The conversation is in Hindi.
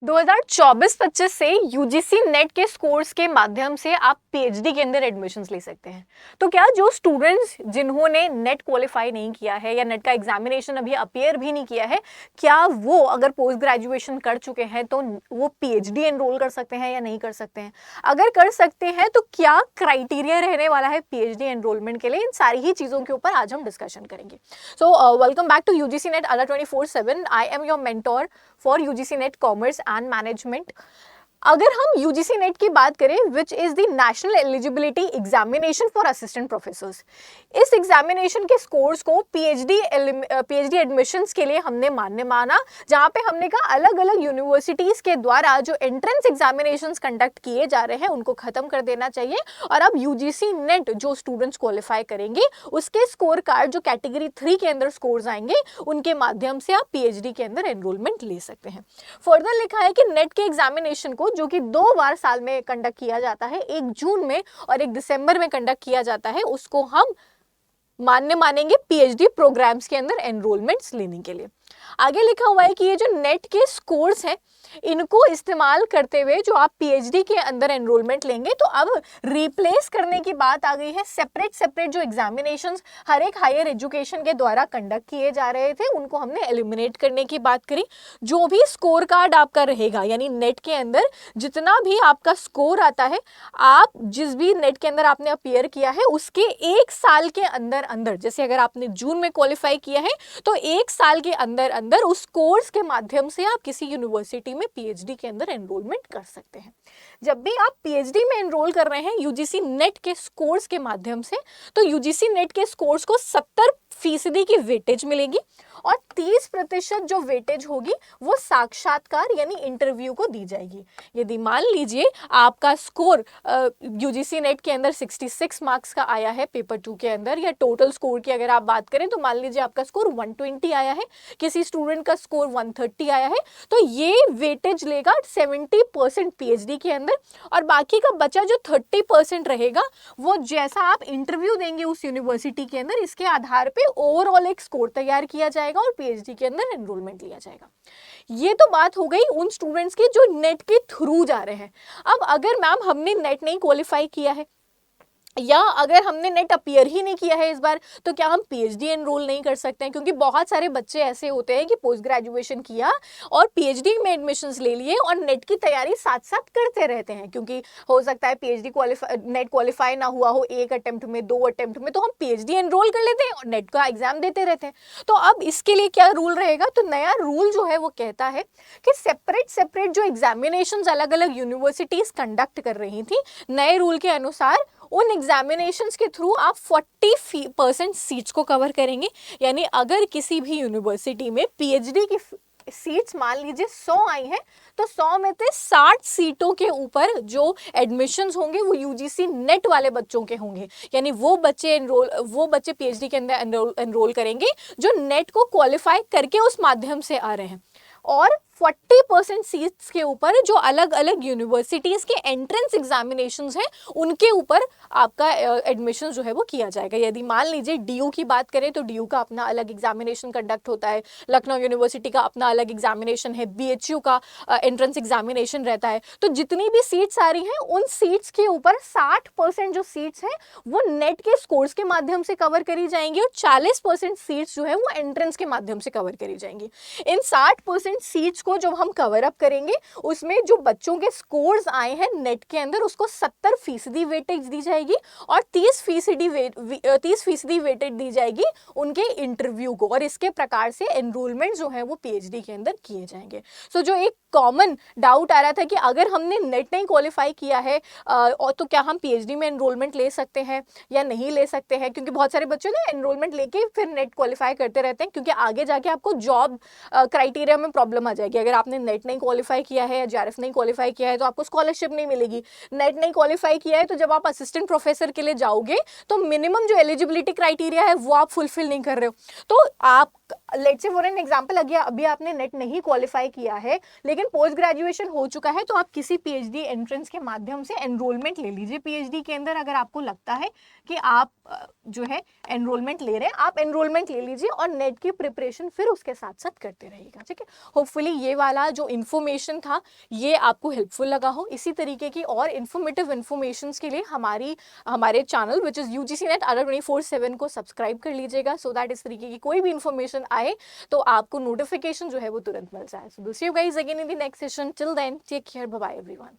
2024-25 से यूजीसी नेट के स्कोर्स के माध्यम से आप पीएचडी के अंदर एडमिशन्स ले सकते हैं। तो क्या जो स्टूडेंट्स जिन्होंने नेट क्वालिफाई नहीं किया है या नेट का एग्जामिनेशन अभी अपीयर भी नहीं किया है, क्या वो अगर पोस्ट ग्रेजुएशन कर चुके हैं तो वो पीएचडी एनरोल कर सकते हैं या नहीं कर सकते हैं? अगर कर सकते हैं तो क्या क्राइटेरिया रहने वाला है पीएचडी एनरोलमेंट के लिए? इन सारी ही चीज़ों के ऊपर आज हम डिस्कशन करेंगे। So welcome back to UGC NET Adda 24/7। I am your mentor for UGC NET commerce and management. अगर हम यूजीसी नेट की बात करें, which is the national eligibility examination for assistant professors, इस एग्जामिनेशन के स्कोर्स को पीएचडी एडमिशंस के लिए हमने मान्य माना, जहां पे हमने कहा अलग अलग यूनिवर्सिटीज के द्वारा जो एंट्रेंस एग्जामिनेशंस कंडक्ट किए जा रहे हैं उनको खत्म कर देना चाहिए और अब यूजीसी नेट जो स्टूडेंट्स क्वालिफाई करेंगे उसके स्कोर कार्ड जो कैटेगरी 3 के अंदर स्कोर्स आएंगे उनके माध्यम से आप पीएचडी के अंदर एनरोलमेंट ले सकते हैं। फर्दर लिखा है कि नेट के एग्जामिनेशन को जो कि 2 बार साल में कंडक्ट किया जाता है, 1 जून में और 1 दिसंबर में कंडक्ट किया जाता है, उसको हम मान्य मानेंगे पीएचडी प्रोग्राम्स के अंदर एनरोलमेंट्स लेने के लिए। आगे लिखा हुआ है कि ये जो नेट के स्कोर्स हैं इनको इस्तेमाल करते हुए जो आप पीएचडी के अंदर एनरोलमेंट लेंगे, तो अब रिप्लेस करने की बात आ गई है। सेपरेट जो एग्जामिनेशंस हर एक हायर एजुकेशन के द्वारा कंडक्ट किए जा रहे थे उनको हमने एलिमिनेट करने की बात करी। जो भी स्कोर कार्ड आपका रहेगा, यानी नेट के अंदर जितना भी आपका स्कोर आता है, आप जिस भी नेट के अंदर आपने अपीयर किया है उसके 1 साल के अंदर अंदर, जैसे अगर आपने जून में क्वालिफाई किया है तो 1 साल के अंदर अंदर उस कोर्स के माध्यम से आप किसी यूनिवर्सिटी में पीएचडी के अंदर एनरोलमेंट कर सकते हैं। जब भी आप पीएचडी में एनरोल कर रहे हैं यूजीसी नेट के स्कोर्स के माध्यम से, तो यूजीसी नेट के स्कोर्स को 70% की वेटेज मिलेगी और 30% जो वेटेज होगी वो साक्षात्कार यानी इंटरव्यू को दी जाएगी। यदि मान लीजिए आपका स्कोर यूजीसी नेट के अंदर 66 मार्क्स का आया है पेपर 2 के अंदर, या टोटल स्कोर की अगर आप बात करें तो मान लीजिए आपका स्कोर 120 आया है, किसी स्टूडेंट का स्कोर 130 आया है, तो ये वेटेज लेगा 70% पीएचडी के अंदर और बाकी का बचा जो 30% रहेगा वो जैसा आप इंटरव्यू देंगे उस यूनिवर्सिटी के अंदर, इसके आधार पे ओवरऑल एक स्कोर तैयार किया जाएगा और पीएचडी के अंदर एनरोलमेंट लिया जाएगा। ये तो बात हो गई उन स्टूडेंट्स की जो नेट के थ्रू जा रहे हैं। अब अगर मैम हमने नेट नहीं क्वालिफाई किया है या अगर हमने नेट अपीयर ही नहीं किया है इस बार, तो क्या हम पीएचडी एनरोल नहीं कर सकते हैं? क्योंकि बहुत सारे बच्चे ऐसे होते हैं कि पोस्ट ग्रेजुएशन किया और पीएचडी में एडमिशंस ले लिए और नेट की तैयारी साथ साथ करते रहते हैं, क्योंकि हो सकता है पीएचडी नेट क्वालिफाई ना हुआ हो 1 अटेम्प्ट में, 2 अटेम्प्ट में, तो हम पीएचडी एनरोल कर लेते हैं और नेट का एग्जाम देते रहते हैं। तो अब इसके लिए क्या रूल रहेगा? तो नया रूल जो है वो कहता है कि सेपरेट जो एग्जामिनेशन अलग अलग यूनिवर्सिटीज कंडक्ट कर रही थी, नए रूल के अनुसार उन एग्जामिनेशंस के थ्रू आप 40% सीट्स को कवर करेंगे। यानी अगर किसी भी यूनिवर्सिटी में पीएचडी की सीट्स मान लीजिए 100 आई हैं, तो 100 में से 60 सीटों के ऊपर जो एडमिशंस होंगे वो यूजीसी नेट वाले बच्चों के होंगे। यानी वो बच्चे पीएचडी के अंदर एनरोल करेंगे जो नेट को क्वालिफाई करके उस माध्यम से आ रहे हैं। और 40% सीट्स के ऊपर जो अलग अलग यूनिवर्सिटीज के एंट्रेंस एग्जामिनेशंस हैं उनके ऊपर आपका एडमिशन जो है वो किया जाएगा। यदि मान लीजिए डीयू की बात करें तो डीयू का अपना अलग एग्जामिनेशन कंडक्ट होता है, लखनऊ यूनिवर्सिटी का अपना अलग एग्जामिनेशन है, बीएचयू का एंट्रेंस एग्जामिनेशन रहता है। तो जितनी भी सीट्स आ रही हैं उन सीट्स के ऊपर 60% जो सीट्स हैं वो नेट के स्कोर्स के माध्यम से कवर करी जाएंगी और 40% सीट्स जो है वो एंट्रेंस के माध्यम से कवर करी जाएंगी। इन 60% सीट्स को जब हम कवर अप करेंगे उसमें जो बच्चों के स्कोर्स आए हैं नेट के अंदर उसको 70% वेटेज दी जाएगी और 30% वेटेज दी जाएगी उनके इंटरव्यू को, और इसके प्रकार से एनरोलमेंट जो है वो पीएचडी के अंदर किए जाएंगे। सो जो एक कॉमन डाउट आ रहा था कि अगर हमने नेट नहीं क्वालिफाई किया है और तो क्या हम पीएचडी में एनरोलमेंट ले सकते हैं या नहीं ले सकते हैं, क्योंकि बहुत सारे बच्चे ना एनरोलमेंट लेके फिर नेट क्वालिफाई करते रहते हैं, क्योंकि आगे जाके आपको जॉब क्राइटेरिया में प्रॉब्लम आ जाएगी। अगर आपने नेट नहीं क्वालिफाई किया है या जेआरएफ नहीं क्वालिफाई किया है तो आपको स्कॉलरशिप नहीं मिलेगी। नेट नहीं क्वालिफाई किया है तो जब आप असिस्टेंट प्रोफेसर के लिए जाओगे तो मिनिमम जो एलिजिबिलिटी क्राइटेरिया है वो आप फुलफिल नहीं कर रहे हो, तो आप let's say for an example, अभी आपने नेट नहीं क्वालिफाई किया है लेकिन पोस्ट ग्रेजुएशन हो चुका है, तो आप किसी पीएचडी एंट्रेंस के माध्यम से एनरोलमेंट ले लीजिए पीएचडी के अंदर। अगर आपको लगता है कि आप जो है एनरोलमेंट ले रहे हैं, आप एनरोलमेंट ले लीजिए और नेट की प्रिपरेशन फिर उसके साथ साथ करते रहिएगा, ठीक है। होपफुली ये वाला जो इन्फॉर्मेशन था ये आपको हेल्पफुल लगा हो। इसी तरीके की और इन्फॉर्मेटिव इन्फॉर्मेशन के लिए हमारे channel which is UGC NET Adda 24/7 को सब्सक्राइब कर लीजिएगा, सो दैट इस तरीके की कोई भी इन्फॉर्मेशन आए तो आपको नोटिफिकेशन जो है वो तुरंत मिल जाए। So see you guys again in the next session, till then take care, bye bye everyone.